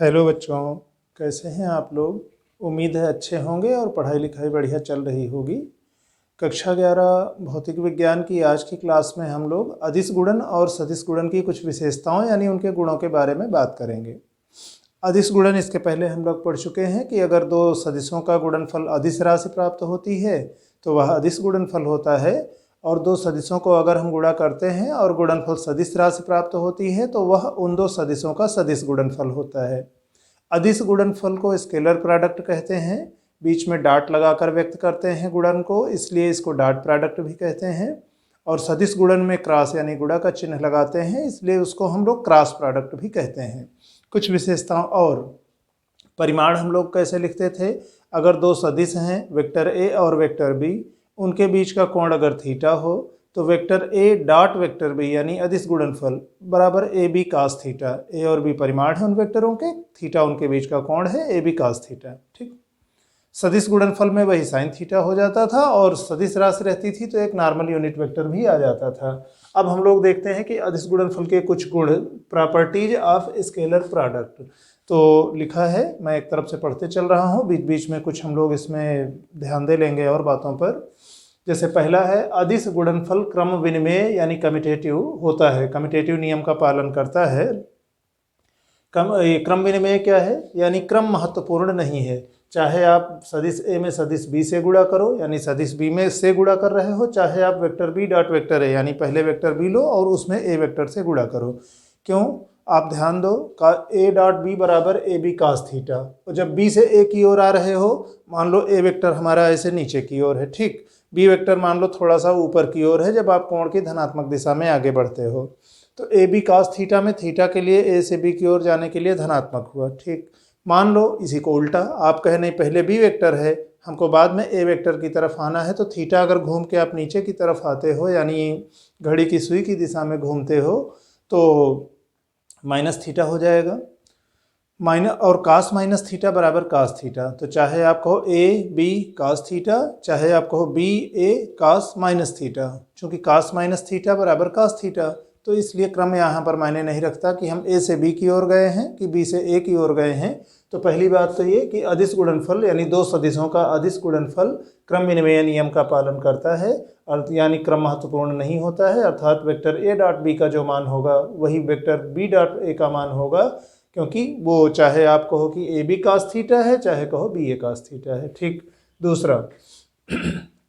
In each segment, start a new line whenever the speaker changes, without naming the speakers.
Hello बच्चों, कैसे हैं आप लोग। उम्मीद है अच्छे होंगे और पढ़ाई लिखाई बढ़िया चल रही होगी। कक्षा 11 भौतिक विज्ञान की आज की क्लास में हम लोग अदिश गुणन और सदिश गुणन की कुछ विशेषताओं यानी उनके गुणों के बारे में बात करेंगे। अदिश गुणन इसके पहले हम लोग पढ़ चुके हैं कि अगर दो सदिशों का गुणनफल अदिश राशि प्राप्त होती है तो वह अदिश गुणनफल होता है, और दो सदिशों को अगर हम गुणा करते हैं और गुणनफल सदिश राशि प्राप्त होती है तो वह उन दो सदिशों का सदिश गुणनफल होता है। अदिश गुणनफल को स्केलर प्रोडक्ट कहते हैं। बीच में डॉट लगाकर व्यक्त करते हैं गुणन को, इसलिए इसको डॉट प्रोडक्ट भी कहते हैं। और सदिश गुणन में क्रॉस यानी गुणा का चिन्ह लगाते हैं, इसलिए उसको हम लोग क्रॉस प्रोडक्ट भी कहते हैं। कुछ विशेषताओं और परिमाण हम लोग कैसे लिखते थे। अगर दो सदिश हैं वेक्टर ए और वेक्टर बी, उनके बीच का कोण अगर थीटा हो तो वेक्टर ए डॉट वेक्टर बी यानी अदिश गुणनफल बराबर ए बी कास थीटा। ए और बी परिमाण है उन वेक्टरों के, थीटा उनके बीच का कोण है ए बी कास थीटा। ठीक, सदिश गुणनफल में वही साइन थीटा हो जाता था, और सदिश राशि रहती थी तो एक नॉर्मल यूनिट वेक्टर भी आ जाता था। अब हम लोग देखते हैं कि अदिश गुणनफल के कुछ गुण, प्रॉपर्टीज ऑफ स्केलर प्रोडक्ट। तो लिखा है, मैं एक तरफ से पढ़ते चल रहा हूँ, बीच बीच में कुछ हम लोग इसमें ध्यान दे लेंगे और बातों पर। जैसे पहला है, अदिश गुणनफल क्रम विनिमय यानी कम्यूटेटिव होता है, कम्यूटेटिव नियम का पालन करता है। क्रम विनिमय क्या है, यानी क्रम महत्वपूर्ण नहीं है। चाहे आप सदिश ए में सदिश बी से गुणा करो यानी सदिश बी में से गुणा कर रहे हो, चाहे आप vector b dot vector a यानी पहले वेक्टर बी लो और उसमें ए वेक्टर से गुणा करो। क्यों, आप ध्यान दो, का ए डॉट बी बराबर ए बी कास थीटा, और जब बी से ए की ओर आ रहे हो, मान लो ए वेक्टर हमारा ऐसे नीचे की ओर है, ठीक, बी वेक्टर मान लो थोड़ा सा ऊपर की ओर है जब आप कोण की धनात्मक दिशा में आगे बढ़ते हो, तो ए बी कास थीटा में थीटा के लिए ए से बी की ओर जाने के लिए धनात्मक हुआ। ठीक, मान लो इसी को उल्टा, आप कहे नहीं पहले बी वेक्टर है, हमको बाद में ए वेक्टर की तरफ आना है, तो थीटा अगर घूम के आप नीचे की तरफ आते हो यानी घड़ी की सुई की दिशा में घूमते हो तो माइनस थीटा हो जाएगा। माइनस और कास माइनस थीटा बराबर कास थीटा, तो चाहे आप कहो ए बी कास थीटा, चाहे आप कहो बी ए कास माइनस थीटा, चूँकि कास माइनस थीटा बराबर कास थीटा, तो इसलिए क्रम यहाँ पर मायने नहीं रखता कि हम ए से बी की ओर गए हैं कि बी से ए की ओर गए हैं। तो पहली बात तो ये कि अदिश गुणनफल यानी दो सदिशों का अदिश गुणनफल क्रम विनिमय नियम का पालन करता है, और यानी क्रम महत्वपूर्ण नहीं होता है, अर्थात वेक्टर ए डॉट बी का जो मान होगा वही वेक्टर बी डॉट ए का मान होगा, क्योंकि वो चाहे आप कहो कि ए बी कास थीटा है चाहे कहो बी ए कास थीटा है। ठीक, दूसरा,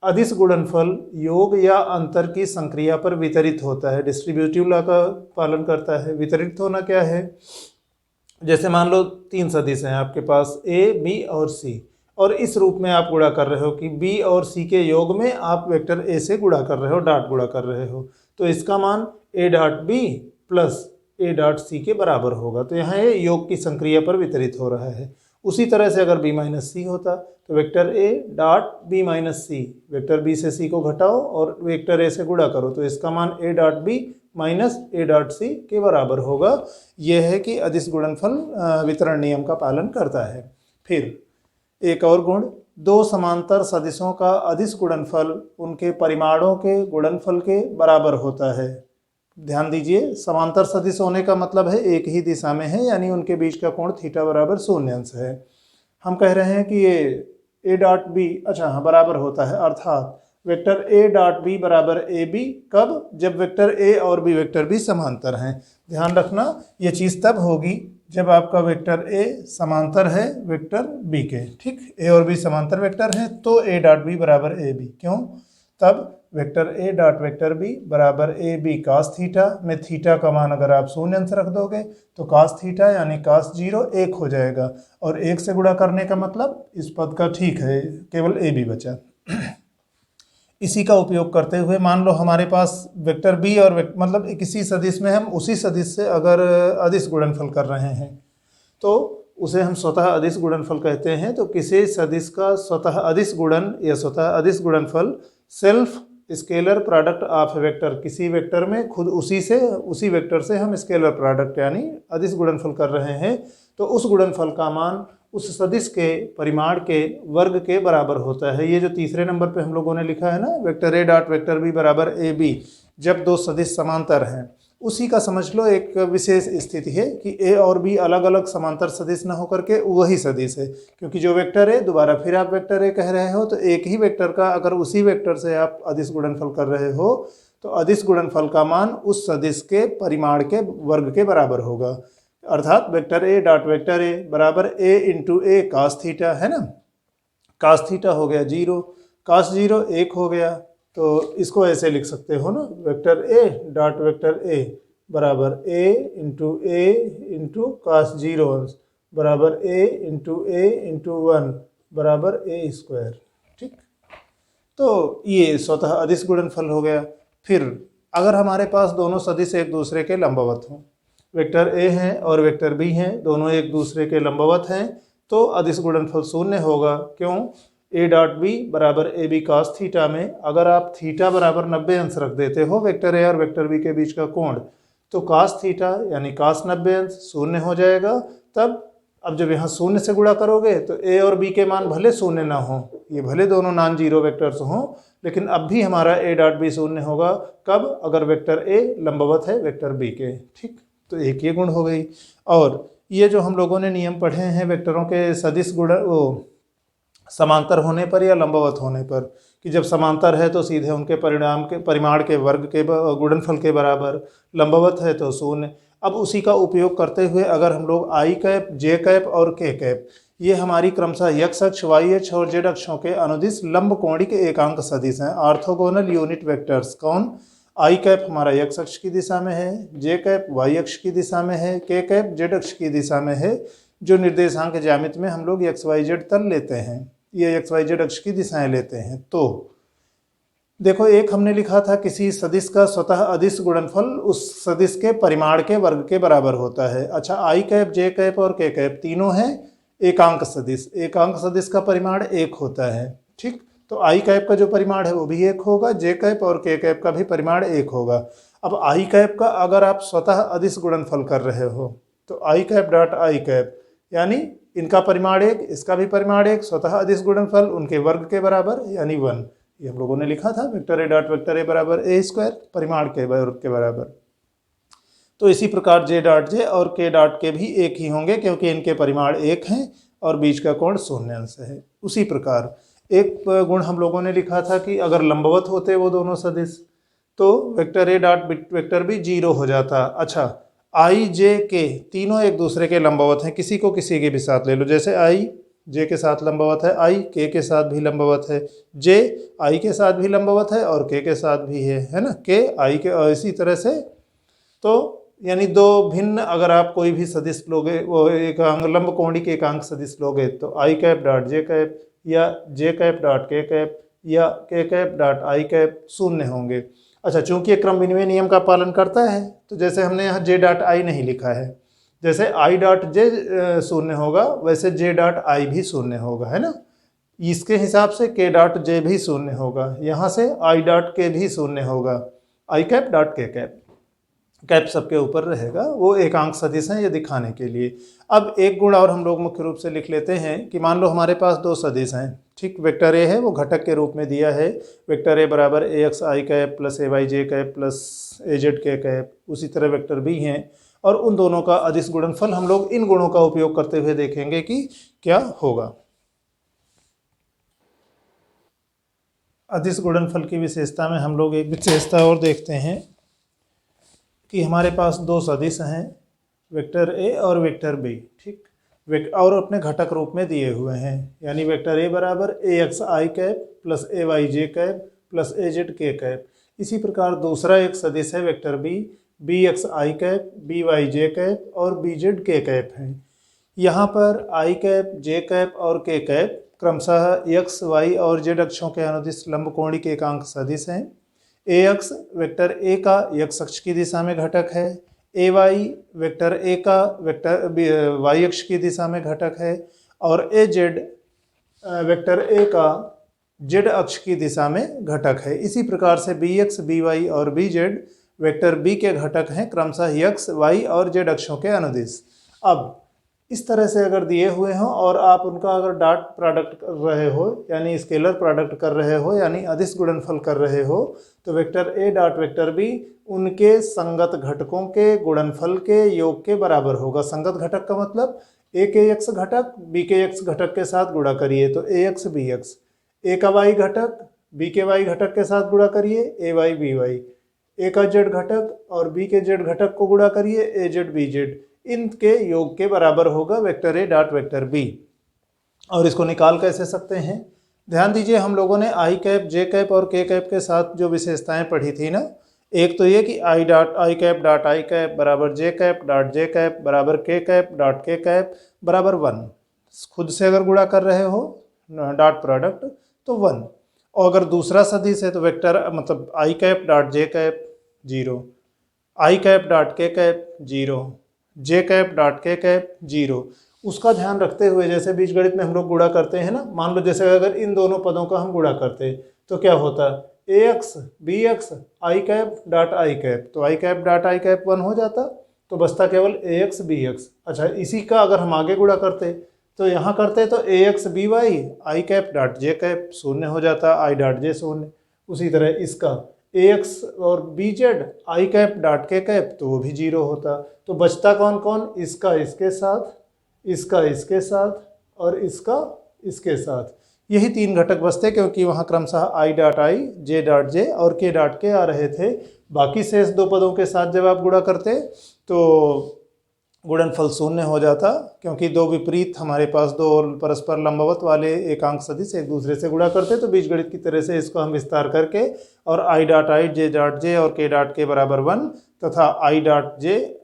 अदिश गुणनफल योग या अंतर की संक्रिया पर वितरित होता है, डिस्ट्रीब्यूटिव लॉ का पालन करता है। वितरित होना क्या है, जैसे मान लो तीन सदिश हैं आपके पास ए बी और सी, और इस रूप में आप गुणा कर रहे हो कि बी और सी के योग में आप वेक्टर ए से गुणा कर रहे हो, डॉट गुणा कर रहे हो, तो इसका मान a dot b plus a dot c के बराबर होगा। तो यहाँ ये योग की संक्रिया पर वितरित हो रहा है। उसी तरह से अगर बी माइनस सी होता तो वेक्टर ए dot B minus C, vector B से सी को घटाओ और वेक्टर ए से गुणा करो, तो इसका मान a dot B minus a dot c के बराबर होगा। यह है कि अदिश गुणनफल वितरण नियम का पालन करता है। फिर एक और गुण, दो समांतर सदिशों का अदिश गुणनफल उनके परिमाणों के गुणनफल के बराबर होता है। ध्यान दीजिए, समांतर सदिश होने का मतलब है एक ही दिशा में है, यानी उनके बीच का कोण थीटा बराबर शून्य अंश है। हम कह रहे हैं कि ये ए डॉट बी, अच्छा हाँ, बराबर होता है, अर्थात वेक्टर ए डॉट बी बराबर ए बी, कब, जब वेक्टर ए और बी वेक्टर बी समांतर हैं। ध्यान रखना, ये चीज़ तब होगी जब आपका वेक्टर ए समांतर है वेक्टर बी के। ठीक, ए और बी समांतर वेक्टर हैं तो ए डॉट बी बराबर ए बी, क्यों, तब वेक्टर ए डॉट वेक्टर बी बराबर ए बी कास थीटा में थीटा का मान अगर आप शून्य अंश रख दोगे तो कास थीटा यानी कास 0 1 हो जाएगा, और 1 से गुणा करने का मतलब इस पद का ठीक है, केवल ए बी बचा। इसी का उपयोग करते हुए मान लो हमारे पास वेक्टर बी और मतलब किसी सदिश में हम उसी सदिश से अगर अदिश गुणनफल कर रहे हैं तो उसे हम स्वतः अदिश गुणनफल कहते हैं। तो किसी सदिश का स्वतः अदिश गुणन या स्वतः अदिश गुणनफल self scalar product of vector, किसी वेक्टर में खुद उसी वेक्टर से हम स्केलर प्रोडक्ट यानी अदिश गुणनफल कर रहे हैं, तो उस गुणनफल का मान उस सदिश के परिमाण के वर्ग के बराबर होता है। ये जो तीसरे नंबर पे हम लोगों ने लिखा है ना, वेक्टर ए डॉट वेक्टर बी बराबर ए बी, जब दो सदिश समांतर हैं उसी का समझ लो एक विशेष स्थिति है कि ए और बी अलग अलग समांतर सदिश न होकर के वही सदिश है, क्योंकि जो वेक्टर है, दोबारा फिर आप वेक्टर ए कह रहे हो, तो एक ही वेक्टर का अगर उसी वेक्टर से आप अदिश गुणनफल कर रहे हो तो अदिश गुणनफल का मान उस सदिश के परिमाण के वर्ग के बराबर होगा। अर्थात वेक्टर ए डॉट वेक्टर ए बराबर ए इंटू ए कास थीटा, है ना। कास थीटा हो गया 0, कास 0 1 हो गया, तो इसको ऐसे लिख सकते हो ना, वेक्टर ए डॉट वेक्टर ए बराबर ए इंटू कास 0 बराबर ए इंटू 1 बराबर ए स्क्वायर। ठीक, तो ये स्वतः अदिश गुणनफल हो गया। फिर अगर हमारे पास दोनों सदिश एक दूसरे के लंबवत हों, वेक्टर ए हैं और वेक्टर बी हैं, दोनों एक दूसरे के लंबवत हैं, तो अदिश गुणनफल शून्य होगा। क्यों? ए डॉट बी बराबर ए बी कास थीटा में अगर आप थीटा बराबर 90 अंश रख देते हो वेक्टर ए और वेक्टर बी के बीच का कोण, तो कास थीटा यानी कास 90 अंश शून्य हो जाएगा। तब अब जब यहाँ शून्य से गुणा करोगे तो ए और बी के मान भले शून्य ना हो, ये भले दोनों नॉन जीरो वेक्टर्स हों, लेकिन अब भी हमारा ए डॉट बी शून्य होगा। कब? अगर वेक्टर ए लंबवत है वेक्टर बी के। ठीक, तो एक ये गुण हो गई। और ये जो हम लोगों ने नियम पढ़े हैं वेक्टरों के सदिश गुण समांतर होने पर या लंबवत होने पर, कि जब समांतर है तो सीधे उनके परिमाण के वर्ग के गुणनफल के बराबर, लंबवत है तो शून्य। अब उसी का उपयोग करते हुए अगर हम लोग आई कैप, जे कैप और के कैप, ये हमारी क्रमशः एक्स अक्ष, वाई अक्ष और जेड अक्षों के अनुदिश लंब कोणिक एकांक सदिश हैं, ऑर्थोगोनल यूनिट वेक्टर्स। कौन? आई कैप हमारा एक्स अक्ष की दिशा में है, जे कैप वाई अक्ष की दिशा में है, के कैप जेड अक्ष की दिशा में है, जो निर्देशांक ज्यामिति में हम लोग एक्स वाई जेड तल लेते हैं, ये एक्स वाई जेड अक्ष की दिशाएं लेते हैं। तो देखो, एक हमने लिखा था किसी सदिश का स्वतः अदिश गुणनफल उस सदिश के परिमाण के वर्ग के बराबर होता है। अच्छा, आई कैप, जे कैप और के कैप तीनों हैं एकांक सदिश, एकांक सदिश का परिमाण 1 होता है। ठीक, तो आई कैप का जो परिमाण है वो भी 1 होगा, जे कैप और के कैप का भी परिमाण 1 होगा। अब आई कैप का अगर आप स्वतः अदिश गुणनफल कर रहे हो तो I cap dot I cap, यानी इनका परिमाण 1, इसका भी परिमाण 1, स्वतः अदिश गुणनफल उनके वर्ग के बराबर यानी 1। ये हम लोगों ने लिखा था, वेक्टर ए डॉट वेक्टर ए बराबर ए स्क्वायर, परिमाण के वर्ग के बराबर। तो इसी प्रकार जे डॉट जे और के डॉट के भी एक ही होंगे, क्योंकि इनके परिमाण 1 हैं और बीच का कोण शून्य अंश है। उसी प्रकार एक गुण हम लोगों ने लिखा था कि अगर लंबवत होते वो दोनों सदिश तो वेक्टर ए डॉट वेक्टर बी 0 हो जाता। अच्छा, आई जे के तीनों एक दूसरे के लंबवत हैं, किसी को किसी के भी साथ ले लो, जैसे आई जे के साथ लंबवत है, आई के साथ भी लंबवत है, जे आई के साथ भी लंबवत है और के साथ भी है ना, के आई के, और इसी तरह से। तो यानी दो भिन्न अगर आप कोई भी सदिश लोगे, वो एक लंब कोणिक एकांक सदिश लोगे, तो I cap dot J cap या जे कैप डॉट के कैप या के कैप डॉट आई कैप शून्य होंगे। अच्छा, चूंकि ये क्रम विनिमय नियम का पालन करता है, तो जैसे हमने यहाँ जे डॉट आई नहीं लिखा है, जैसे आई डॉट जे शून्य होगा वैसे जे डॉट आई भी शून्य होगा, है ना। इसके हिसाब से के डॉट जे भी शून्य होगा, यहाँ से आई डॉट के भी शून्य होगा, आई cap dot k cap, cap सबके ऊपर रहेगा, वो एकांक सदिश हैं ये दिखाने के लिए। अब एक गुण और हम लोग मुख्य रूप से लिख लेते हैं कि मान लो हमारे पास दो सदिश हैं। ठीक, वेक्टर ए है वो घटक के रूप में दिया है, वेक्टर ए बराबर ए x I cap plus A Y J cap plus A Z के कैप। उसी तरह वेक्टर बी हैं और उन दोनों का अदिश गुणनफल हम लोग इन गुणों का उपयोग करते हुए देखेंगे कि क्या होगा। अदिश गुणनफल की विशेषता में हम लोग एक विशेषता और देखते हैं कि हमारे पास दो सदिश हैं, वेक्टर ए और वेक्टर बी। ठीक, और अपने घटक रूप में दिए हुए हैं, यानी वेक्टर ए बराबर ए x I cap plus A Y J cap plus A Z के कैप। इसी प्रकार दूसरा एक सदिश है vector B, B X I cap B Y J cap और बी जेड के कैप है। यहाँ पर आई कैप, जे कैप और के कैप क्रमशः एक्स, वाई और जेड अक्षों के अनुदिश लंबकोणिक एकांक सदिश हैं। ए एक्स वेक्टर ए का एक्स अक्ष की दिशा में घटक है, ए वाई वेक्टर ए का वेक्टर वाई अक्ष की दिशा में घटक है और ए जेड वेक्टर ए का जेड अक्ष की दिशा में घटक है। इसी प्रकार से बी एक्स, बी वाई और बी जेड वेक्टर बी के घटक हैं क्रमशः एक्स, वाई और जेड अक्षों के अनुदिश। अब इस तरह से अगर दिए हुए हों और आप उनका अगर डॉट प्रोडक्ट कर रहे हो यानी स्केलर प्रोडक्ट कर रहे हो यानी अदिश गुणनफल कर रहे हो, तो वेक्टर ए डॉट वेक्टर बी उनके संगत घटकों के गुणनफल के योग के बराबर होगा। संगत घटक का मतलब ए के एक्स घटक बी के एक्स घटक के साथ गुणा करिए तो ए एक्स बी एक्स, ए का वाई घटक बी के वाई घटक के साथ गुणा करिए ए वाई बी वाई, ए का जेड घटक और बी के जेड घटक को गुणा करिए ए जेड बी जेड, इनके योग के बराबर होगा वेक्टर ए डॉट वेक्टर बी। और इसको निकाल कैसे सकते हैं? ध्यान दीजिए, हम लोगों ने आई कैप जे कैप और के कैप के साथ जो विशेषताएं पढ़ी थी ना, एक तो ये कि आई कैप डॉट आई कैप बराबर जे कैप डॉट जे कैप बराबर के कैप डॉट के कैप बराबर 1। खुद से अगर गुणा कर रहे हो डॉट प्रोडक्ट तो 1, और अगर दूसरा सदिश है तो वेक्टर मतलब आई कैप डॉट जे कैप 0, आई कैप डॉट के कैप 0, जे कैप डॉट के कैप 0। उसका ध्यान रखते हुए जैसे बीजगणित में हम लोग गुणा करते हैं ना, मान लो जैसे अगर इन दोनों पदों का हम गुणा करते तो क्या होता, A X B X I cap dot I cap, तो I cap dot I cap 1 हो जाता, तो बचता केवल ए एक्स बी एक्स। अच्छा, इसी का अगर हम आगे गुणा करते तो यहाँ करते तो ए एक्स बी वाई आई कैप डॉट जे कैप 0 हो जाता, आई डॉट जे 0। उसी तरह इसका ए एक्स और b z i cap dot k cap तो वो भी 0 होता। तो बचता कौन कौन, इसका इसके साथ, इसका इसके साथ और इसका इसके साथ, यही 3 घटक बचते क्योंकि वहाँ क्रमशः I dot I J dot J और के डॉट के आ रहे थे। बाकी शेष 2 पदों के साथ जब आप गुणा करते तो गुणनफल 0 हो जाता, क्योंकि 2 विपरीत हमारे पास 2 परस्पर लंबवत वाले एकांक सदिश एक दूसरे से गुणा करते, तो बीजगणित की तरह से इसको हम विस्तार करके और I dot I J dot J और के डॉट के बराबर 1 तथा आई डॉट जे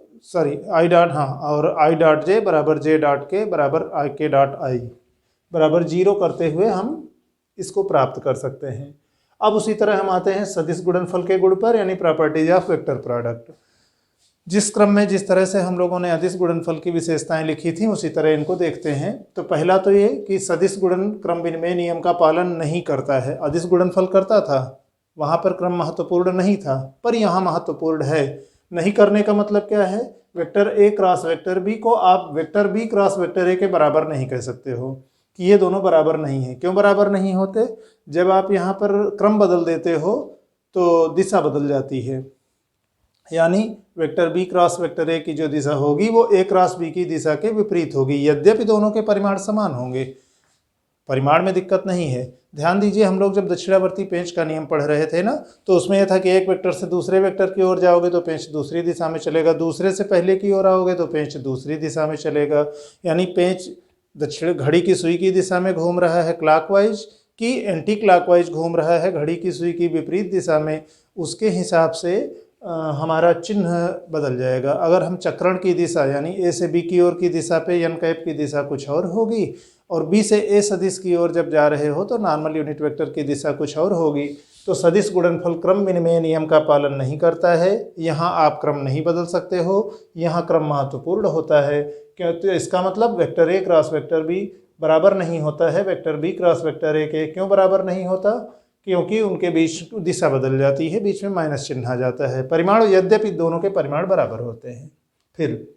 बराबर जे डॉट के बराबर आई के डॉट आई बराबर 0 करते हुए हम इसको प्राप्त कर सकते हैं। अब उसी तरह हम आते हैं सदिश गुणनफल के गुण पर, यानी प्रॉपर्टीज ऑफ वेक्टर प्रोडक्ट। जिस क्रम में जिस तरह से हम लोगों ने अदिश गुणनफल की विशेषताएं लिखी थी उसी तरह इनको देखते हैं। तो पहला तो ये कि सदिश गुणन क्रम विनिमय नियम का पालन नहीं करता है। अदिश गुणनफल करता था, वहाँ पर क्रम महत्वपूर्ण नहीं था, पर यहाँ महत्वपूर्ण है। नहीं करने का मतलब क्या है, वेक्टर ए क्रॉस वेक्टर बी को आप vector b cross vector a के बराबर नहीं कह सकते हो कि ये दोनों बराबर नहीं हैं। क्यों बराबर नहीं होते? जब आप यहाँ पर क्रम बदल देते हो तो दिशा बदल जाती है, यानी vector b cross vector a की जो दिशा होगी वो ए क्रॉस बी की दिशा के विपरीत होगी। यद्यपि दोनों के परिमाण समान होंगे, परिमाण में दिक्कत नहीं है। ध्यान दीजिए, हम लोग जब दक्षिणावर्ती पेंच का नियम पढ़ रहे थे ना, तो उसमें यह था कि एक वेक्टर से दूसरे वेक्टर की ओर जाओगे तो पेंच दूसरी दिशा में चलेगा, दूसरे से पहले की ओर आओगे तो पेंच दूसरी दिशा में चलेगा। यानी पेंच दक्षिण घड़ी की सुई की दिशा में घूम रहा है क्लॉकवाइज कि एंटी क्लॉकवाइज घूम रहा है घड़ी की सुई की विपरीत दिशा में, उसके हिसाब से हमारा चिन्ह बदल जाएगा। अगर हम चक्रण की दिशा यानी ए से बी की ओर की दिशा पे एन कैप की दिशा कुछ और होगी और बी से ए सदिश की ओर जब जा रहे हो तो नॉर्मल यूनिट वेक्टर की दिशा कुछ और होगी। तो सदिश गुणनफल क्रम विनिमय नियम का पालन नहीं करता है। यहाँ आप क्रम नहीं बदल सकते हो, यहाँ क्रम महत्वपूर्ण होता है। क्यों? तो इसका मतलब वेक्टर ए क्रॉस वेक्टर बी बराबर नहीं होता है vector b cross vector a के। क्यों बराबर नहीं होता? क्योंकि उनके बीच दिशा बदल जाती है, बीच में माइनस चिन्ह आ जाता है। परिमाण यद्यपि दोनों के परिमाण बराबर होते हैं। फिर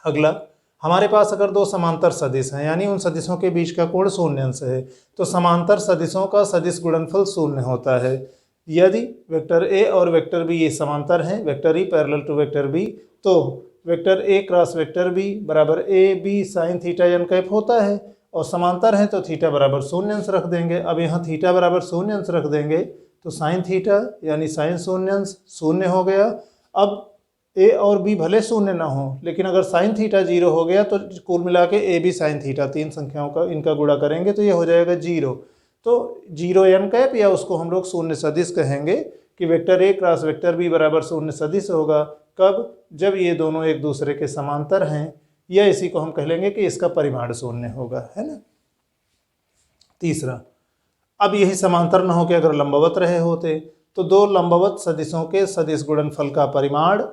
अगला, हमारे पास अगर 2 समांतर सदिश हैं यानी उन सदिशों के बीच का कोण 0 अंश है, तो समांतर सदिशों का सदिश गुणनफल 0 होता है। यदि वेक्टर ए और वेक्टर बी ये समांतर हैं, vector E parallel to vector B, तो वेक्टर ए क्रॉस वेक्टर बी बराबर A B sine theta N cap होता है, और समांतर है तो थीटा बराबर 0 अंश रख देंगे। अब यहाँ थीटा बराबर 0 अंश रख देंगे तो साइन थीटा यानी साइन 0 अंश 0 हो गया। अब ए और बी भले 0 ना हो, लेकिन अगर साइन थीटा 0 हो गया तो कुल मिला के ए बी साइन थीटा 3 संख्याओं का इनका गुणा करेंगे तो ये हो जाएगा 0। तो 0 एन कैप, या उसको हम लोग 0 सदिश कहेंगे कि वेक्टर ए क्रॉस वेक्टर बी बराबर 0 सदिश होगा। कब? जब ये दोनों एक दूसरे के समांतर हैं, या इसी को हम कह लेंगे कि इसका परिमाण 0 होगा, है ना। तीसरा, अब यही समांतर न हो के अगर लंबवत रहे होते तो 2 लंबवत सदिशों के सदिश गुणनफल का परिमाण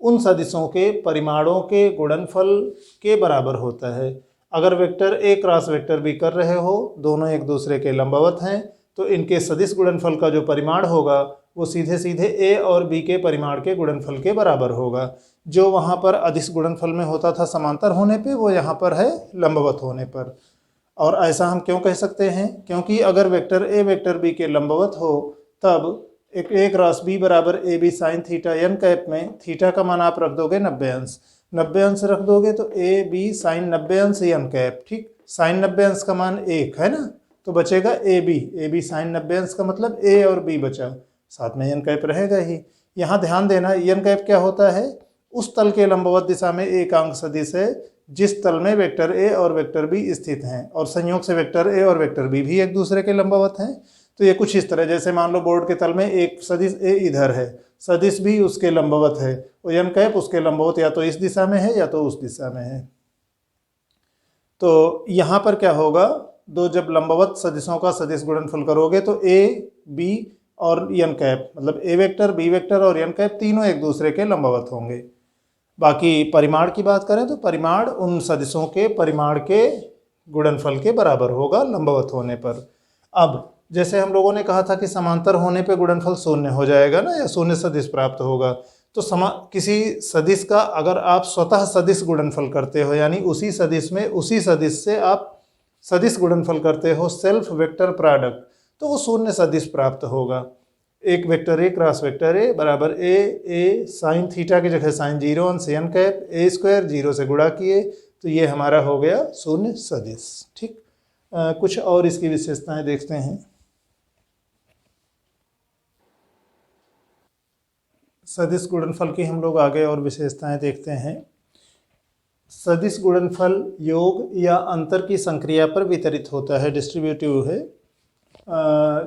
उन सदिशों के परिमाणों के गुणनफल के बराबर होता है। अगर वेक्टर ए क्रॉस वेक्टर बी कर रहे हो, दोनों एक दूसरे के लंबवत हैं, तो इनके सदिश गुणनफल का जो परिमाण होगा वो सीधे सीधे ए और बी के परिमाण के गुणनफल के बराबर होगा। जो वहाँ पर अदिश गुणनफल में होता था समांतर होने पे, वो यहाँ पर है लंबवत होने पर। और ऐसा हम क्यों कह सकते हैं? क्योंकि अगर वेक्टर ए वेक्टर बी के लंबवत हो तब एक ए क्रॉस बी बराबर A B sine theta N cap में थीटा का मान आप रख दोगे 90 अंश। 90 अंश रख दोगे तो ए बी साइन 90 अंश एन कैप, ठीक। साइन 90 अंश का मान 1 है ना, तो बचेगा ए बी साइन 90 अंश का मतलब ए और बी बचा, साथ में एन कैप रहेगा ही। यहाँ ध्यान देना, एन कैप क्या होता है? उस तल के लंबवत दिशा में एक अंक सदिश है जिस तल में वेक्टर ए और वेक्टर बी स्थित हैं, और संयोग से वेक्टर ए और वेक्टर बी भी एक दूसरे के लंबवत हैं। तो ये कुछ इस तरह, जैसे मान लो बोर्ड के तल में एक सदिश ए इधर है, सदिश भी उसके लंबवत है, और एन कैप उसके लंबवत या तो इस दिशा में है या तो उस दिशा में है। तो यहाँ पर क्या होगा, दो जब लंबवत सदिशों का सदिश गुणनफल करोगे तो ए बी और एन कैप मतलब ए वेक्टर बी वेक्टर और एन कैप तीनों एक दूसरे के लंबवत होंगे। बाकी परिमाण की बात करें तो परिमाण उन सदिशों के परिमाण के गुणनफल के बराबर होगा लंबवत होने पर। अब जैसे हम लोगों ने कहा था कि समांतर होने पे गुणनफल शून्य हो जाएगा ना, या शून्य सदिश प्राप्त होगा। तो किसी सदिश का अगर आप स्वतः सदिश गुणनफल करते हो, यानी उसी सदिश में उसी सदिश से आप सदिश गुणनफल करते हो, सेल्फ वेक्टर प्रोडक्ट, तो वो शून्य सदिश प्राप्त होगा। एक वेक्टर ए क्रॉस वेक्टर ए बराबर ए साइन थीटा की जगह साइन 0 अंश एन कैप ए स्क्वायर 0 से गुणा किए, तो ये हमारा हो गया शून्य सदिश, ठीक। कुछ और इसकी विशेषताएं देखते हैं। सदिश गुणनफल की हम लोग आगे और विशेषताएं देखते हैं। सदिश गुणनफल योग या अंतर की संक्रिया पर वितरित होता है, डिस्ट्रीब्यूटिव है।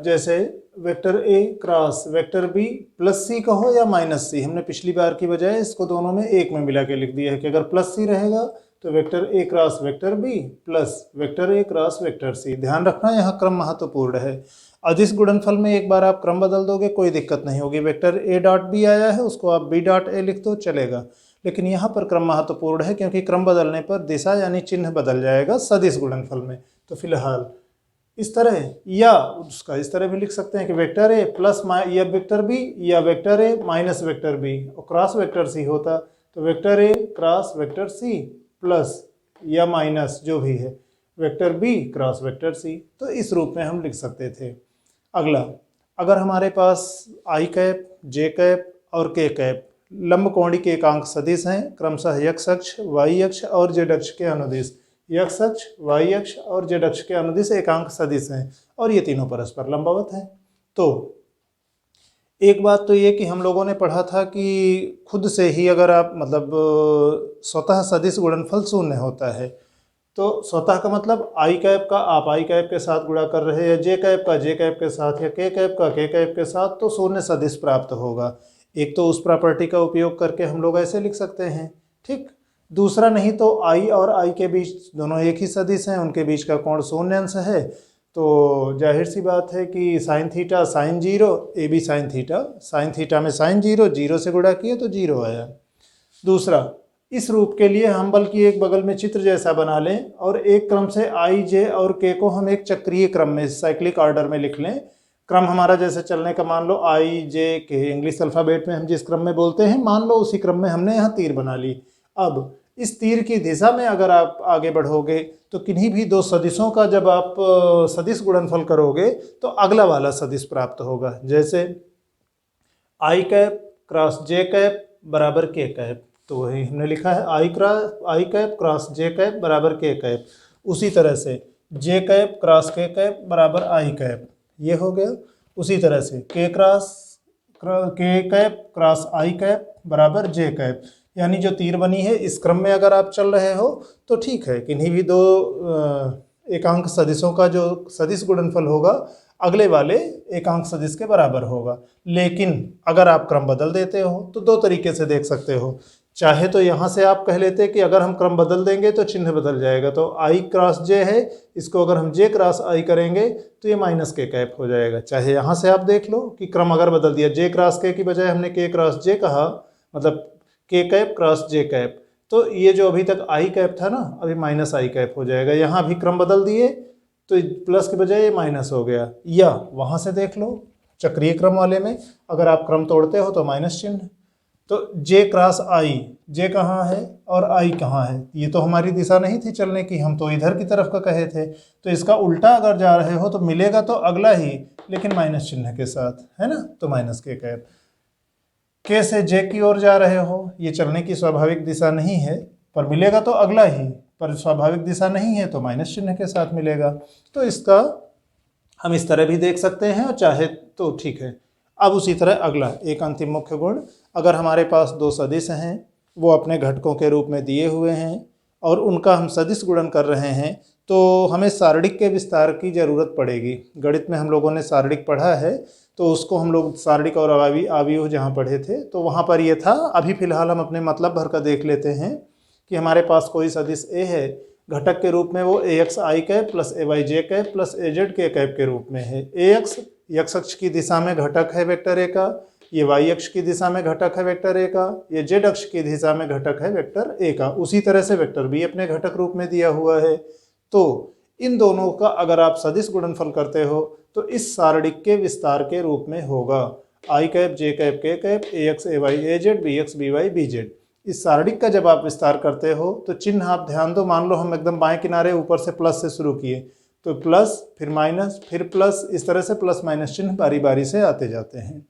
जैसे वेक्टर ए cross vector B plus C कहो या माइनस सी, हमने पिछली बार की बजाय इसको दोनों में एक में मिला के लिख दिया है कि अगर प्लस सी रहेगा तो वेक्टर ए cross vector B plus vector ए क्रॉस वेक्टर सी। ध्यान रखना यहाँ क्रम महत्वपूर्ण है। अदिश गुणनफल में एक बार आप क्रम बदल दोगे कोई दिक्कत नहीं होगी, वेक्टर ए डॉट बी आया है उसको आप बी डॉट ए लिख दो चलेगा, लेकिन यहाँ पर क्रम महत्वपूर्ण है क्योंकि क्रम बदलने पर दिशा यानी चिन्ह बदल जाएगा सदिश गुणनफल में। तो फिलहाल इस तरह या उसका इस तरह भी लिख सकते हैं कि वेक्टर ए प्लस या वेक्टर बी या vector a minus vector b और क्रॉस वेक्टर सी होता, तो वेक्टर ए क्रॉस वेक्टर सी प्लस या माइनस जो भी है vector b cross vector c. तो इस रूप में हम लिख सकते थे। अगला, अगर हमारे पास आई कैप जे कैप और के कैप लंबकोणिक एकांक सदिश हैं, क्रमशः एक्स अक्ष वाई अक्ष और जेड अक्ष के अनुदिश, एक्स अक्ष वाई अक्ष और जेड अक्ष के अनुदिश एकांक सदिश हैं और ये तीनों परस्पर लंबवत हैं। तो एक बात तो ये कि हम लोगों ने पढ़ा था कि खुद से ही अगर आप मतलब स्वतः सदिश गुणनफल शून्य होता है, तो स्वतः का मतलब आई कैप का आप आई कैप के साथ गुणा कर रहे हैं, जे कैप का जे कैप के साथ या के कैप का के कैप के साथ, तो शून्य सदिश प्राप्त होगा। एक तो उस प्रॉपर्टी का उपयोग करके हम लोग ऐसे लिख सकते हैं, ठीक। दूसरा, नहीं तो आई और आई के बीच दोनों एक ही सदिश हैं, उनके बीच का कोण शून्य अंश है, तो जाहिर सी बात है कि sine theta sine 0 a B sine theta में साइन 0 से गुणा किए तो 0 आया। दूसरा, इस रूप के लिए हम बल्कि एक बगल में चित्र जैसा बना लें और एक क्रम से आई जे और के को हम एक चक्रीय क्रम में साइक्लिक ऑर्डर में लिख लें। क्रम हमारा जैसे चलने का मान लो आई जे के, इंग्लिश अल्फ़ाबेट में हम जिस क्रम में बोलते हैं मान लो उसी क्रम में हमने यहाँ तीर बना ली। अब इस तीर की दिशा में अगर आप आगे बढ़ोगे तो किन्हीं भी दो सदिशों का जब आप सदिश गुणनफल करोगे तो अगला वाला सदिश प्राप्त होगा। जैसे आई कैप क्रॉस जे कैप बराबर के कैप, तो वही हमने लिखा है आई कैप क्रॉस जे कैप बराबर के कैप। उसी तरह से जे कैप क्रॉस के कैप बराबर आई कैप, ये हो गया। उसी तरह से के कैप क्रॉस आई कैप बराबर जे कैप, यानी जो तीर बनी है इस क्रम में अगर आप चल रहे हो तो ठीक है, किन्हीं भी दो एकांक सदिशों का जो सदिश गुणनफल होगा अगले वाले एकांक सदिश के बराबर होगा। लेकिन अगर आप क्रम बदल देते हो तो दो तरीके से देख सकते हो। चाहे तो यहाँ से आप कह लेते कि अगर हम क्रम बदल देंगे तो चिन्ह बदल जाएगा, तो आई क्रॉस जे है, इसको अगर हम जे क्रॉस आई करेंगे तो ये माइनस के कैप हो जाएगा। चाहे यहाँ से आप देख लो कि क्रम अगर बदल दिया, जे क्रॉस के की बजाय हमने के क्रॉस जे कहा, मतलब के कैप क्रॉस जे कैप, तो ये जो अभी तक आई कैप था ना अभी माइनस आई कैप हो जाएगा। यहाँ भी क्रम बदल दिए तो प्लस के बजाय ये माइनस हो गया। या वहाँ से देख लो चक्रीय क्रम वाले में अगर आप क्रम तोड़ते हो तो माइनस चिन्ह। तो j क्रॉस i, j कहाँ है और i कहाँ है, ये तो हमारी दिशा नहीं थी चलने की, हम तो इधर की तरफ का कहे थे। तो इसका उल्टा अगर जा रहे हो तो मिलेगा तो अगला ही, लेकिन माइनस चिन्ह के साथ, है ना, तो माइनस k कैप। k से j की ओर जा रहे हो, ये चलने की स्वाभाविक दिशा नहीं है, पर मिलेगा तो अगला ही, पर स्वाभाविक दिशा नहीं है तो माइनस चिन्ह के साथ मिलेगा। तो इसका हम इस तरह भी देख सकते हैं और चाहे तो ठीक है। अब उसी तरह अगला एक अंतिम मुख्य गुण, अगर हमारे पास दो सदिश हैं, वो अपने घटकों के रूप में दिए हुए हैं और उनका हम सदिश गुणन कर रहे हैं, तो हमें सारणिक के विस्तार की ज़रूरत पड़ेगी। गणित में हम लोगों ने सारणिक पढ़ा है, तो उसको हम लोग सारणिक और अवयव जहाँ पढ़े थे तो वहाँ पर ये था। अभी फ़िलहाल हम अपने मतलब भर का देख लेते हैं कि हमारे पास कोई सदिश ए है, घटक के रूप में वो ax i cap plus ay j cap plus az k cap के रूप में है। ax x अक्ष की दिशा में घटक है वेक्टर a का, ये y अक्ष की दिशा में घटक है वेक्टर a का, ये z अक्ष की दिशा में घटक है वेक्टर a का। उसी तरह से वेक्टर b अपने घटक रूप में दिया हुआ है। तो इन दोनों का अगर आप सदिश गुणनफल करते हो तो इस सारणिक के विस्तार के रूप में होगा i cap j cap k cap ax ay az bx by bz। इस सारणिक का जब आप विस्तार करते हो तो चिन्ह आप ध्यान दो, मान लो हम एकदम बाएं किनारे ऊपर से प्लस से शुरू किए, तो प्लस फिर माइनस फिर प्लस, इस तरह से प्लस माइनस चिन्ह बारी बारी से आते जाते हैं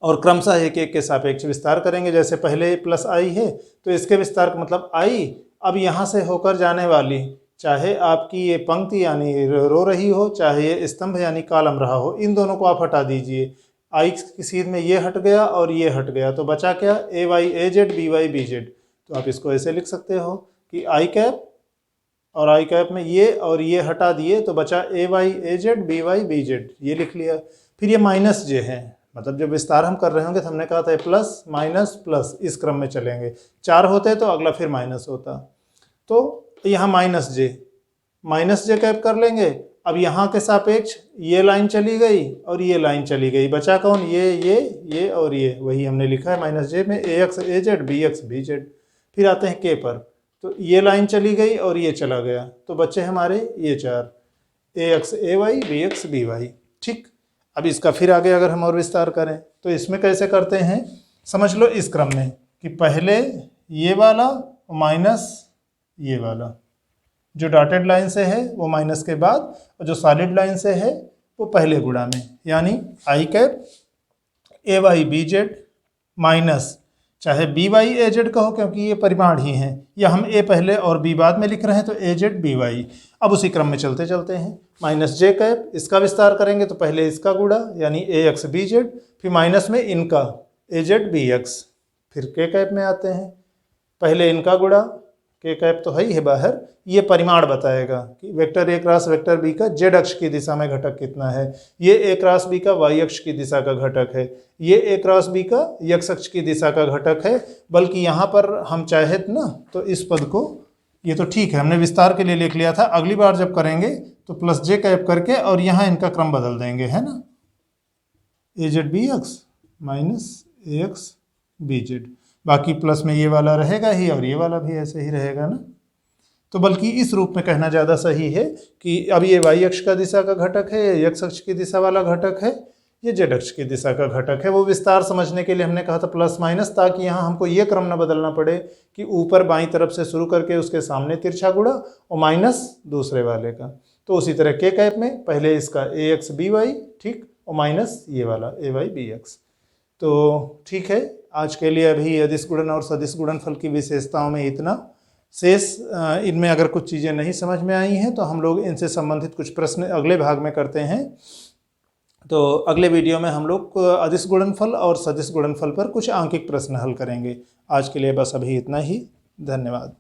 और क्रमशः एक एक के सापेक्ष विस्तार करेंगे। जैसे पहले प्लस आई है तो इसके विस्तार का मतलब आई अब यहाँ से होकर जाने वाली, चाहे आपकी ये पंक्ति यानी रो रही हो, चाहे ये स्तंभ यानी कॉलम रहा हो, इन दोनों को आप हटा दीजिए। आई की सीध में ये हट गया और ये हट गया, तो बचा क्या, A Y A Z B Y B Z. तो आप इसको ऐसे लिख सकते हो कि आई कैप और आई कैप में ये और ये हटा दिए तो बचा A Y A Z B Y B Z, ये लिख लिया। फिर ये माइनस जे है, मतलब जब विस्तार हम कर रहे होंगे तो हमने कहा था प्लस माइनस प्लस इस क्रम में चलेंगे। 4 होते तो अगला फिर माइनस होता, तो यहाँ माइनस जे कैप कर लेंगे। अब यहाँ के सापेक्ष ये लाइन चली गई और ये लाइन चली गई, बचा कौन, ये और ये, वही हमने लिखा है माइनस जे में A X A Z B X B Z. फिर आते हैं के पर, तो ये लाइन चली गई और ये चला गया, तो बच्चे हमारे ये 4 A X A Y B X B Y. ठीक, अब इसका फिर आगे अगर हम और विस्तार करें तो इसमें कैसे करते हैं, समझ लो इस क्रम में कि पहले ये वाला माइनस ये वाला, जो डॉटेड लाइन से है वो माइनस के बाद, और जो सॉलिड लाइन से है वो पहले गुणा में, यानी I cap A Y B Z minus, चाहे बी वाई ए जेड कहो क्योंकि ये परिमाण ही हैं, या हम ए पहले और बी बाद में लिख रहे हैं तो ए जेड बी वाई। अब उसी क्रम में चलते चलते हैं, माइनस जे कैप, इसका विस्तार करेंगे तो पहले इसका गुणा यानी ए एक्स बी जेड, फिर माइनस में इनका ए जेड बी एक्स, फिर के कैप में आते हैं, पहले इनका गुणा, के कैप तो है ही है बाहर, ये परिमाण बताएगा कि वेक्टर ए क्रॉस वेक्टर बी का जेड अक्ष की दिशा में घटक कितना है, ये ए क्रॉस बी का वाई अक्ष की दिशा का घटक है, ये ए क्रॉस बी का एक्स अक्ष की दिशा का घटक है। बल्कि यहाँ पर हम चाहे ना तो इस पद को, ये तो ठीक है हमने विस्तार के लिए लिख लिया था, अगली बार जब करेंगे तो प्लस जे कैप करके और यहाँ इनका क्रम बदल देंगे, है ना, ए जेड बी एक्स माइनस ए एक्स बी जेड, बाकी प्लस में ये वाला रहेगा ही और ये वाला भी ऐसे ही रहेगा ना। तो बल्कि इस रूप में कहना ज़्यादा सही है कि अब ये वाई अक्ष का दिशा का घटक है, ये एक्स अक्ष की दिशा वाला घटक है, ये जेड अक्ष की दिशा का घटक है। वो विस्तार समझने के लिए हमने कहा था प्लस माइनस, ताकि यहाँ हमको ये क्रम न बदलना पड़े कि ऊपर बाईं तरफ से शुरू करके उसके सामने तिरछा गुणा और माइनस दूसरे वाले का। तो उसी तरह के कैप में पहले इसका ए एक्स बी वाई, ठीक, और माइनस ये वाला ए वाई बी एक्स। तो ठीक है, आज के लिए अभी अदिश गुणन और सदिश गुणनफल की विशेषताओं में इतना। शेष इनमें अगर कुछ चीज़ें नहीं समझ में आई हैं तो हम लोग इनसे संबंधित कुछ प्रश्न अगले भाग में करते हैं। तो अगले वीडियो में हम लोग अदिश गुणनफल और सदिश गुणनफल पर कुछ आंकिक प्रश्न हल करेंगे। आज के लिए बस अभी इतना ही, धन्यवाद।